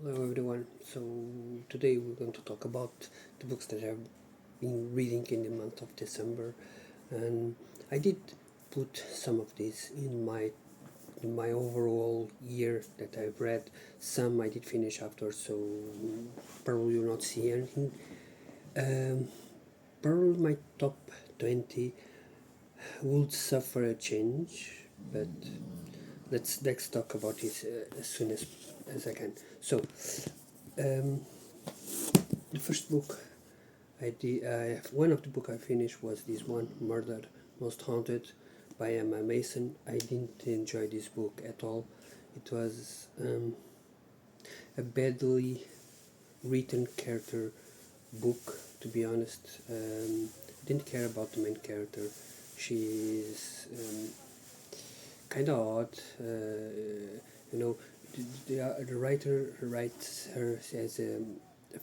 Hello everyone. So today we're going to talk about the books that I've been reading in the month of December, and I did put some of these in my overall year that I've read. Some I did finish after, so probably you'll not see anything. Um, Probably my top 20 would suffer a change, but let's talk about it as soon as I can. So um, the first book one of the book I finished was this one, Murder Most Haunted by Emma Mason. I didn't enjoy this book at all. It was a badly written character book, to be honest. Didn't care about the main character. She's kind of odd. You know, the writer writes her as a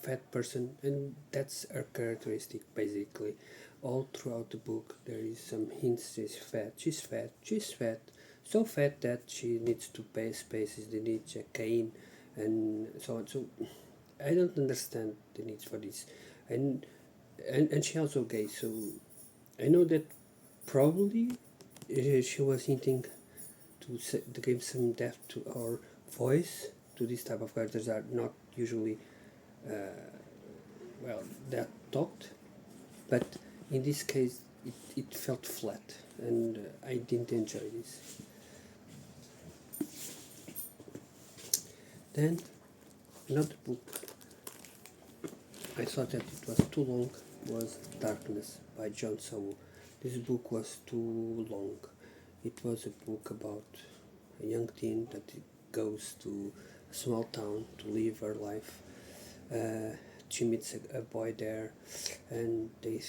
fat person, and that's her characteristic basically. All throughout the book, there is some hints. She's fat. She's fat. She's fat. So fat that she needs to pay spaces. They need a cane, and so on. So I don't understand the needs for this, and and she also gay. So I know that probably she was hinting to give some depth to our voice to this type of characters that are not usually well that talked, but in this case it felt flat, and I didn't enjoy this. Then another book I thought that it was too long was Darkness by John Sawu. This book was too long. It was a book about a young teen that goes to a small town to live her life. She meets a boy there, and they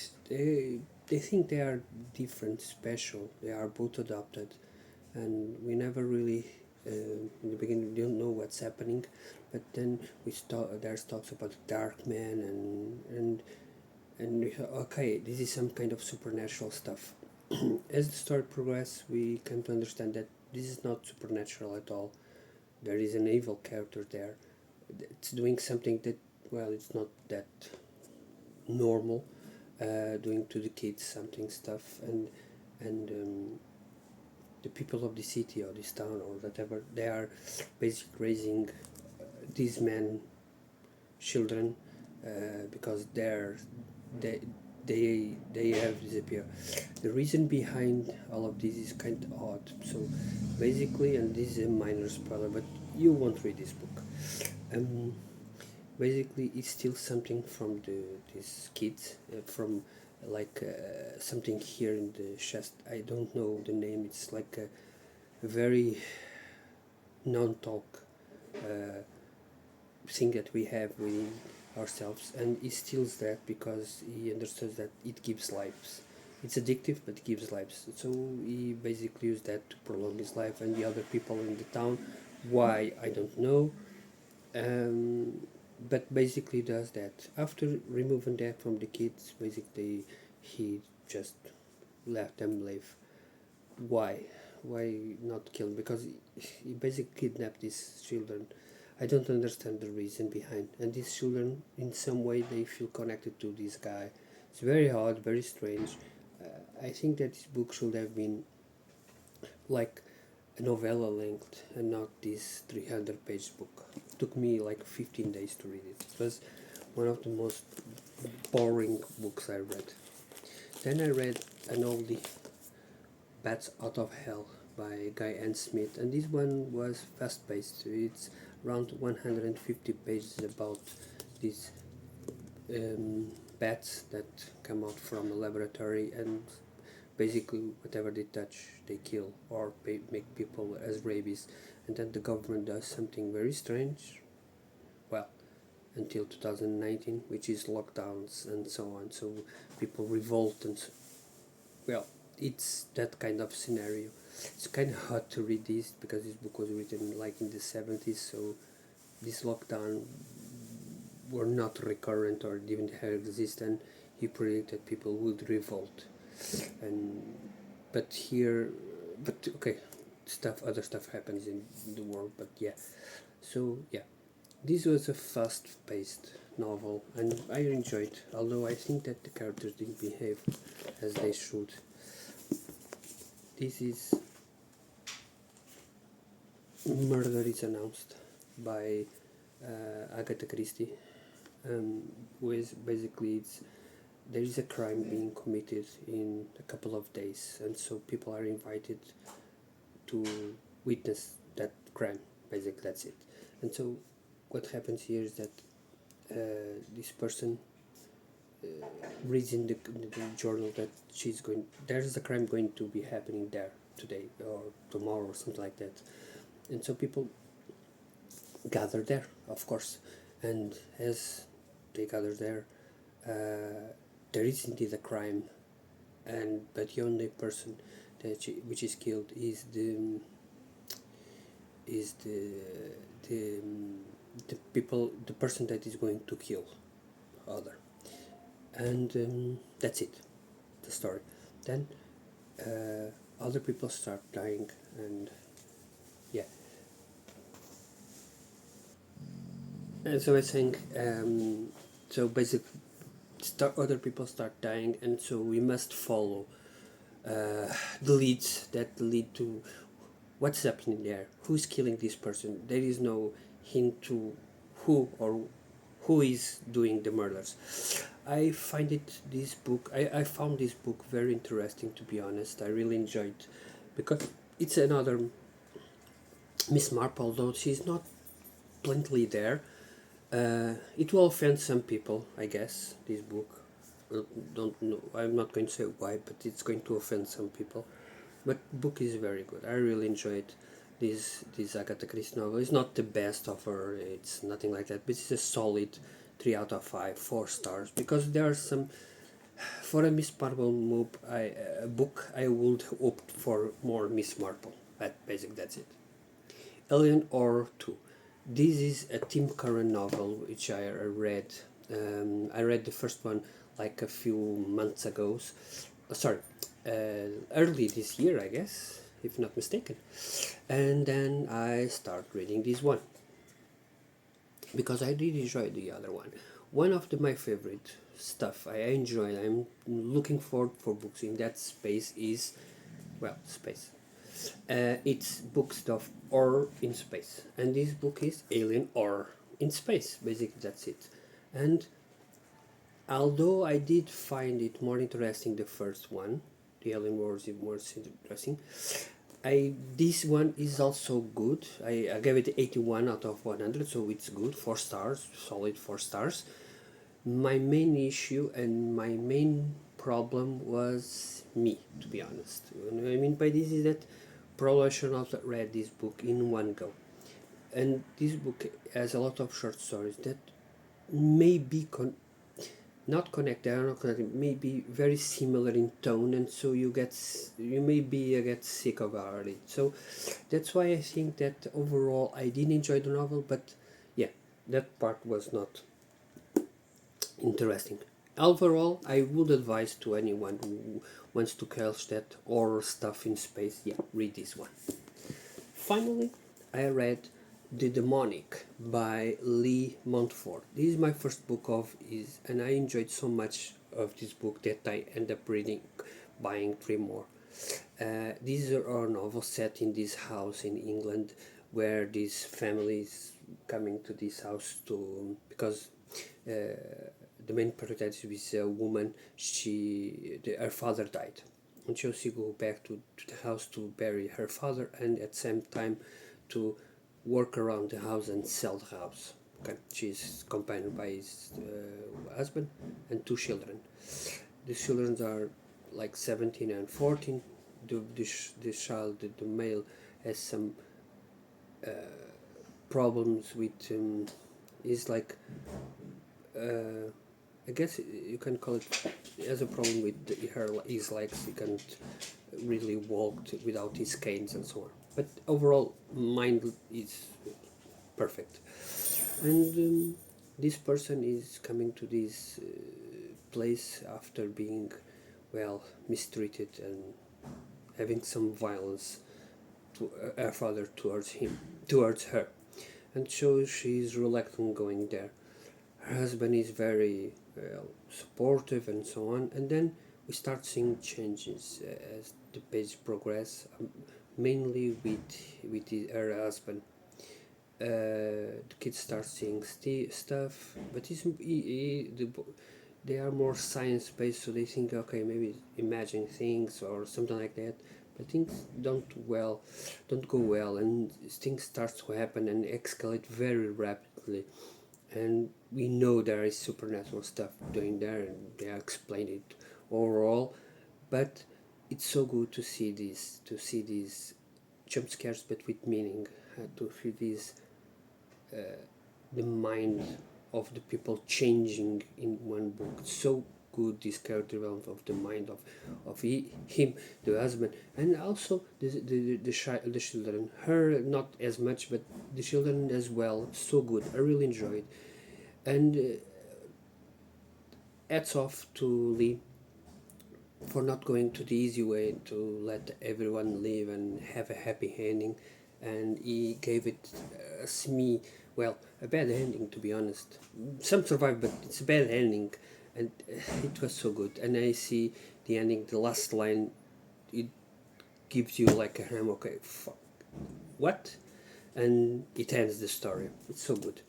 think they are different, special. They are both adopted, and we never really in the beginning we don't know what's happening, but then there's talks about the dark man, and we thought, okay, this is some kind of supernatural stuff. As the story progresses, we come to understand that this is not supernatural at all. There is an evil character there. It's doing something that, well, it's not that normal, doing to the kids something stuff, and the people of the city or this town or whatever, they are basically raising these men children because they they have disappeared. The reason behind all of this is kind of odd. So basically, and this is a minor spoiler, but you won't read this book. Um, Basically, it's still something from these kids from like something here in the chest. I don't know the name. It's like a very non-talk thing that we have within ourselves, and he steals that because he understands that it gives lives. It's addictive, but it gives lives. So he basically used that to prolong his life, and the other people in the town, why I don't know, but basically does that. After removing that from the kids, basically he just let them live. Why? Why not kill? Because he basically kidnapped these children. I don't understand the reason behind. And these children, in some way, they feel connected to this guy. It's very odd, very strange. I think that this book should have been like a novella length and not this 300-page book. It took me like 15 days to read it. It was one of the most boring books I read. Then I read an oldie, Bats Out of Hell by Guy N. Smith, and this one was fast paced. It's around 150 pages about these bats that come out from a laboratory, and basically whatever they touch they kill or make people as rabies. And then the government does something very strange, well, until 2019, which is lockdowns and so on. So people revolt, and well, it's that kind of scenario. It's kind of hard to read this because this book was written like in the 70s, so this lockdown were not recurrent or didn't exist, and he predicted people would revolt. And but here, but okay, other stuff happens in the world, but yeah. So yeah, This was a fast-paced novel, and I enjoyed. Although I think that the characters didn't behave as they should. This is Murder is Announced by Agatha Christie, who is basically there is a crime being committed in a couple of days, and so people are invited to witness that crime. Basically, that's it. And so, what happens here is that this person reads in the journal that there's a crime going to be happening there today or tomorrow or something like that, and so people gather there, of course, and as they gather there, there is indeed a crime, but the only person which is killed is the the person that is going to kill other, and that's it, the story. Then other people start dying, and yeah. And so I think so basically other people start dying, and so we must follow the leads that lead to what's happening there, who's killing this person. There is no hint to who is doing the murders. I found this book very interesting, to be honest. I really enjoyed, because it's another Miss Marple, although she's not bluntly there. It will offend some people, I guess, this book. Don't know, I'm not going to say why, but it's going to offend some people. But book is very good. I really enjoyed this Agatha Christie novel. It's not the best of her, it's nothing like that, but it's a solid 3 out of 5, 4 stars, because there are some, for a Miss Marple book, I would opt for more Miss Marple. That's it. Alien or 2. This is a Tim Curran novel which I read. I read the first one like a few months ago. Sorry, early this year, I guess, if not mistaken. And then I start reading this one, because I did enjoy the other one. One of my favorite stuff I enjoy, I'm looking forward for books in that space is, well, space. It's books of or in space, and this book is Alien or in Space. Basically, that's it. And although I did find it more interesting, the first one, the Alien Wars, is more interesting. This one is also good. I gave it 81 out of 100, so it's good. 4 stars, solid 4 stars. My main issue and my main problem was me, to be honest. What I mean by this is that probably I should not read this book in one go. And this book has a lot of short stories that may be not connected, are not connected, may be very similar in tone, and so you get sick of it. So that's why I think that overall I did enjoy the novel, but yeah, that part was not interesting. Overall, I would advise to anyone who wants to catch that horror stuff in space, yeah, read this one. Finally, I read The Demonic by Lee Montfort. This is my first book of his, and I enjoyed so much of this book that I end up buying 3 more. These are novels set in this house in England, where this family is coming to this house because the main protagonist is a woman. Her father died, and so she go back to the house to bury her father, and at the same time to work around the house and sell the house. Okay. She's accompanied by his husband and 2 children. The children are like 17 and 14. This child, the male, has some problems with is like I guess you can call it, has a problem with his legs. He can't really walk without his canes and so on. But overall, mind is perfect. And this person is coming to this place after being, well, mistreated and having some violence to her father towards her. and so she's reluctant going there. Her husband is very supportive and so on, and then we start seeing changes as the page progress, mainly with her husband. The kids start seeing stuff, but they are more science based, so they think, okay, maybe imagine things or something like that. But things don't go well, and things start to happen and escalate very rapidly. And we know there is supernatural stuff doing there, and they explain it overall. But it's so good to see these jump scares, but with meaning, to see these the mind of the people changing in one book. So good, this character development of the mind of him, the husband, and also the children. Her not as much, but the children as well. So good. I really enjoyed, and hats off to Lee for not going to the easy way to let everyone live and have a happy ending, and he gave it a a bad ending, to be honest. Some survive, but it's a bad ending, and it was so good. And I see the ending, the last line, it gives you like a ham. Okay, fuck, what? And it ends the story. It's so good.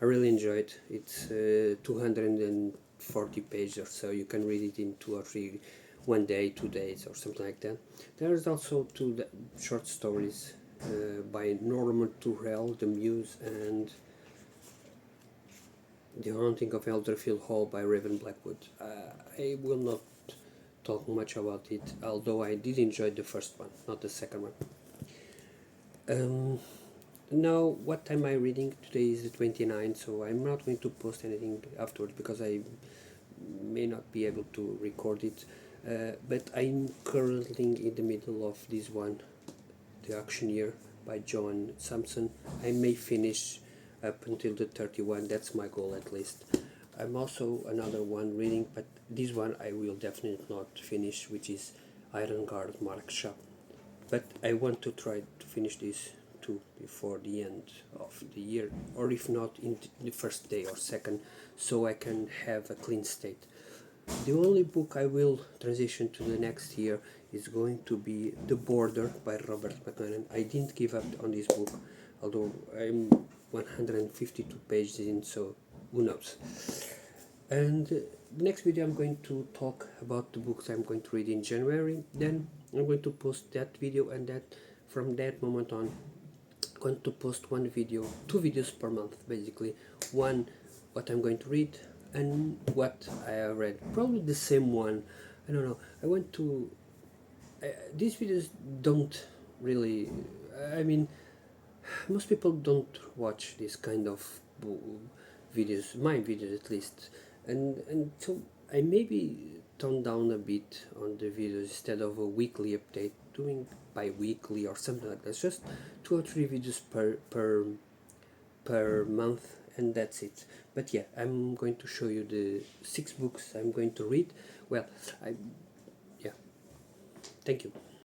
I really enjoyed it. It's 240 pages or so. You can read it in 2 or 3, 1 day, 2 days, or something like that. There's also two short stories by Norman Turrell, The Muse, and The Haunting of Elderfield Hall by Raven Blackwood. I will not talk much about it, although I did enjoy the first one, not the second one. Now, what am I reading? Today is the 29th, so I'm not going to post anything afterwards because I may not be able to record it. But I'm currently in the middle of this one, The Auctioneer by John Sampson. I may finish up until the 31, that's my goal at least. I'm also another one reading, but this one I will definitely not finish, which is Iron Guard Mark Shop. But I want to try to finish this too before the end of the year, or if not in the first day or second, so I can have a clean state. The only book I will transition to the next year is going to be The Border by Robert McMahon. I didn't give up on this book, although I'm 152 pages in, so who knows. And next video I'm going to talk about the books I'm going to read in January. Then I'm going to post that video, and that from that moment on I'm going to post one video, 2 videos per month basically. One, what I'm going to read, and what I have read. Probably the same one. I don't know. I want to. These videos don't really. I mean, most people don't watch this kind of videos. My videos at least, and so I maybe tone down a bit on the videos instead of a weekly update, doing bi-weekly or something like that. It's just 2 or 3 videos per month, and that's it. But yeah, I'm going to show you the 6 books I'm going to read. Well, yeah, thank you.